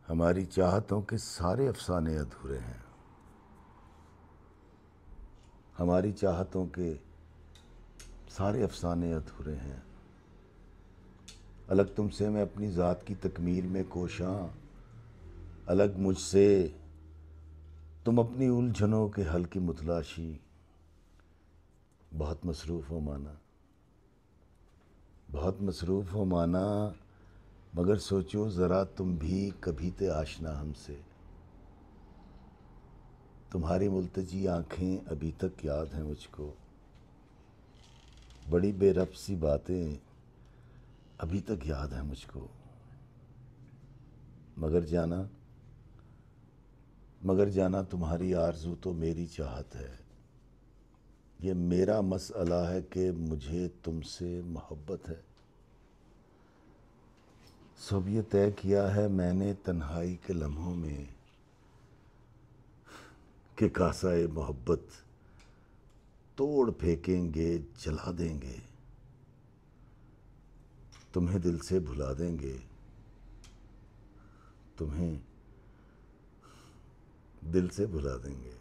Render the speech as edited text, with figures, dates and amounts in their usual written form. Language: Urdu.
ہماری چاہتوں کے سارے افسانے ادھورے ہیں. ہماری چاہتوں کے سارے افسانے ادھورے ہیں. الگ تم سے میں اپنی ذات کی تکمیل میں کوشاں، الگ مجھ سے تم اپنی الجھنوں کے حل کی متلاشی. بہت مصروف ہو مانا، بہت مصروف ہو مانا، مگر سوچو ذرا تم بھی کبھی تھے آشنا ہم سے. تمہاری ملتجی آنکھیں ابھی تک یاد ہیں مجھ کو، بڑی بے ربط سی باتیں ابھی تک یاد ہیں مجھ کو. مگر جانا تمہاری آرزو تو میری چاہت ہے. یہ میرا مسئلہ ہے کہ مجھے تم سے محبت ہے. سب یہ طے کیا ہے میں نے تنہائی کے لمحوں میں کہ کاسہ محبت توڑ پھینکیں گے، جلا دیں گے، تمہیں دل سے بھلا دیں گے، تمہیں دل سے بھلا دیں گے.